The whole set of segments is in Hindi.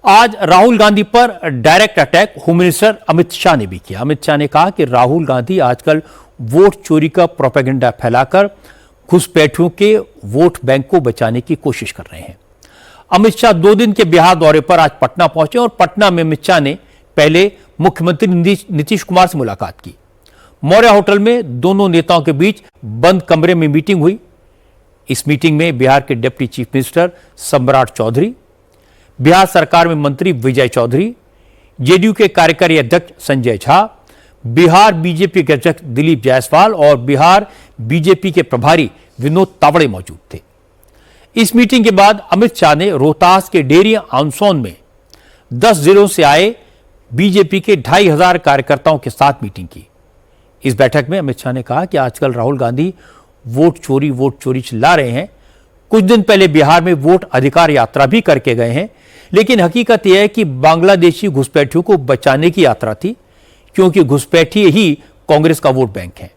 आज राहुल गांधी पर direct attack home minister Amit Shah ने भी किया। अमित शाह ने कहा कि राहुल गांधी आजकल वोट चोरी का प्रोपेगेंडा फैलाकर घुसपैठियों के वोट बैंक को बचाने की कोशिश कर रहे हैं। अमित शाह 2 दिन के बिहार दौरे पर आज पटना पहुंचे और पटना में अमित शाह ने पहले मुख्यमंत्री नीतीश कुमार से मुलाकात की। मौर्य होटल में दोनों नेताओं के बीच बंद कमरे में मीटिंग हुई। इस मीटिंग में बिहार के डिप्टी चीफ मिनिस्टर सम्राट चौधरी, बिहार सरकार में मंत्री विजय चौधरी, जेडीयू के कार्यकारी अध्यक्ष संजय झा, बिहार बीजेपी के अध्यक्ष दिलीप जायसवाल और बिहार बीजेपी के प्रभारी विनोद तावड़े मौजूद थे। इस मीटिंग के बाद अमित शाह ने रोहतास के डेरी आउनसोन में 10 जिलों से आए बीजेपी के 2500 कार्यकर्ताओं के साथ मीटिंग की। इस बैठक में अमित शाह ने कहा कि आजकल राहुल गांधी वोट चोरी चिल्ला रहे हैं। कुछ दिन पहले बिहार में वोट अधिकार यात्रा भी करके गए हैं, लेकिन हकीकत यह है कि बांग्लादेशी घुसपैठियों को बचाने की यात्रा थी, क्योंकि घुसपैठी ही कांग्रेस का वोट बैंक है।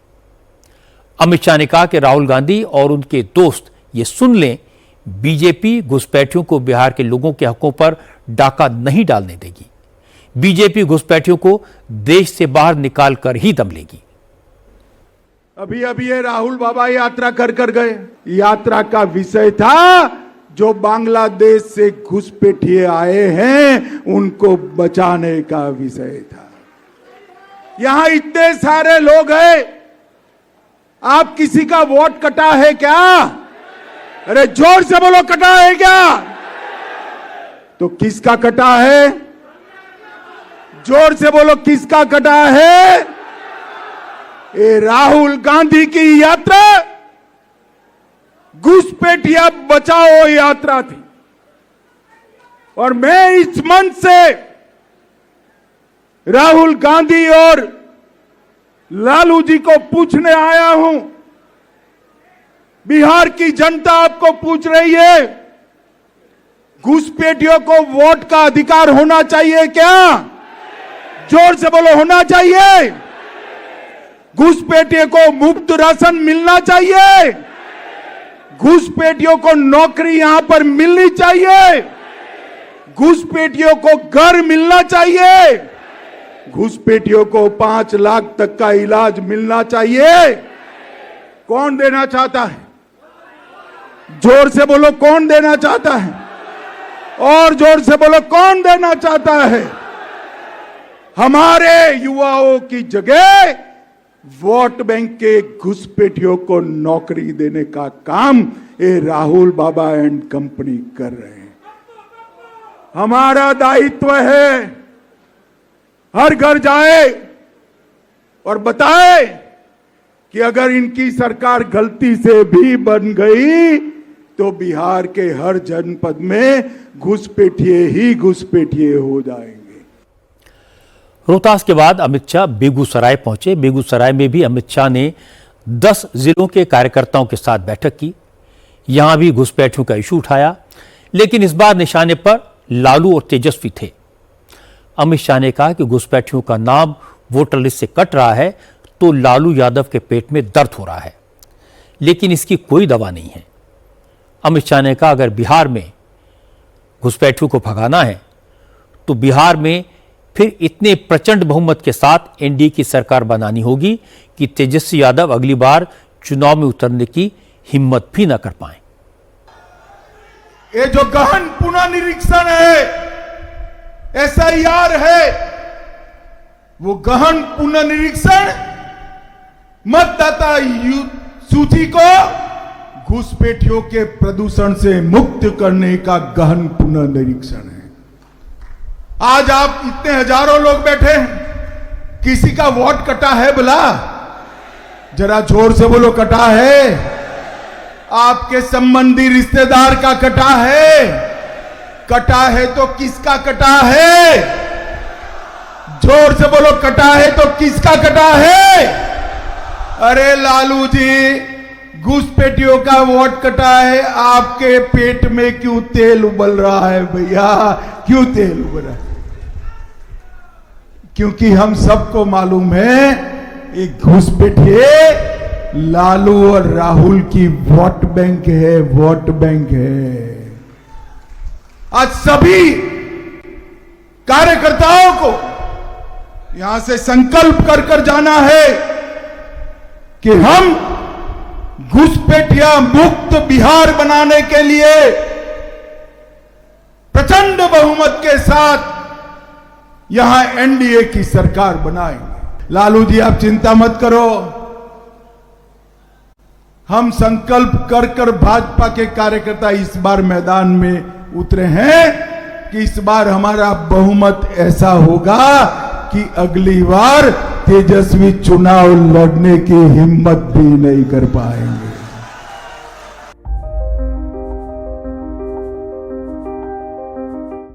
अमित शाह ने कहा कि राहुल गांधी और उनके दोस्त ये सुन लें, बीजेपी घुसपैठियों को बिहार के लोगों के हकों पर डाका नहीं डालने देगी। बीजेपी घुसपैठियों को देश से बाहर निकाल कर ही दम लेगी। अभी ये राहुल बाबा यात्रा कर गए। यात्रा का विषय था जो बांग्लादेश से घुसपैठिए आए हैं उनको बचाने का विषय था। यहां इतने सारे लोग हैं, आप किसी का वोट कटा है क्या? अरे जोर से बोलो, कटा है क्या? तो किसका कटा है? जोर से बोलो, किसका कटा है? ये राहुल गांधी की यात्रा घुसपैठिया बचाओ यात्रा थी। और मैं इस मंच से राहुल गांधी और लालू जी को पूछने आया हूं, बिहार की जनता आपको पूछ रही है, घुसपैठियों को वोट का अधिकार होना चाहिए क्या? जोर से बोलो, होना चाहिए। घुसपैठियों को मुफ्त राशन मिलना चाहिए। घुसपैठियों को नौकरी यहां पर मिलनी चाहिए। घुसपैठियों को घर मिलना चाहिए। घुसपैठियों को 5 लाख तक का इलाज मिलना चाहिए। कौन देना चाहता है? जोर से बोलो, कौन देना चाहता है? और जोर से बोलो, कौन देना चाहता है? हमारे युवाओं की जगह वोट बैंक के घुसपैठियों को नौकरी देने का काम ये राहुल बाबा एंड कंपनी कर रहे हैं। हमारा दायित्व है हर घर जाए और बताए कि अगर इनकी सरकार गलती से भी बन गई तो बिहार के हर जनपद में घुसपैठिए ही घुसपैठिए हो जाएंगे। रोहतास के बाद अमित शाह बेगूसराय पहुंचे। बेगूसराय में भी अमित शाह ने 10 जिलों के कार्यकर्ताओं के साथ बैठक की। यहां भी घुसपैठियों का इशू उठाया, लेकिन इस बार निशाने पर लालू और तेजस्वी थे। अमित शाह ने कहा कि घुसपैठियों का नाम वोटर लिस्ट से कट रहा है तो लालू यादव के पेट में दर्द हो रहा है, लेकिन इसकी कोई दवा नहीं है। अमित शाह ने कहा अगर बिहार में घुसपैठियों को भगाना है तो बिहार में फिर इतने प्रचंड बहुमत के साथ एनडीए की सरकार बनानी होगी कि तेजस्वी यादव अगली बार चुनाव में उतरने की हिम्मत भी न कर पाए। ये जो गहन पुनर्निरीक्षण है, एसआईआर है, वो गहन पुनर्निरीक्षण मतदाता सूची को घुसपैठियों के प्रदूषण से मुक्त करने का गहन पुनर्निरीक्षण है। आज आप इतने हजारों लोग बैठे हैं, किसी का वोट कटा है? भला जरा जोर से बोलो, कटा है? आपके संबंधी रिश्तेदार का कटा है? कटा है तो किसका कटा है? जोर से बोलो, कटा है तो किसका कटा है? अरे लालू जी, घुसपैठियों का वोट कटा है, आपके पेट में क्यों तेल उबल रहा है भैया? क्यों तेल उबल रहा है? क्योंकि हम सबको मालूम है एक घुसपैठिए लालू और राहुल की वोट बैंक है, वोट बैंक है। आज सभी कार्यकर्ताओं को यहां से संकल्प कर कर जाना है कि हम घुसपैठिया मुक्त बिहार बनाने के लिए प्रचंड बहुमत के साथ यहां एनडीए की सरकार बनाएंगे। लालू जी, आप चिंता मत करो, हम संकल्प कर कर भाजपा के कार्यकर्ता इस बार मैदान में उतरे हैं कि इस बार हमारा बहुमत ऐसा होगा कि अगली बार तेजस्वी चुनाव लड़ने की हिम्मत भी नहीं कर पाएंगे।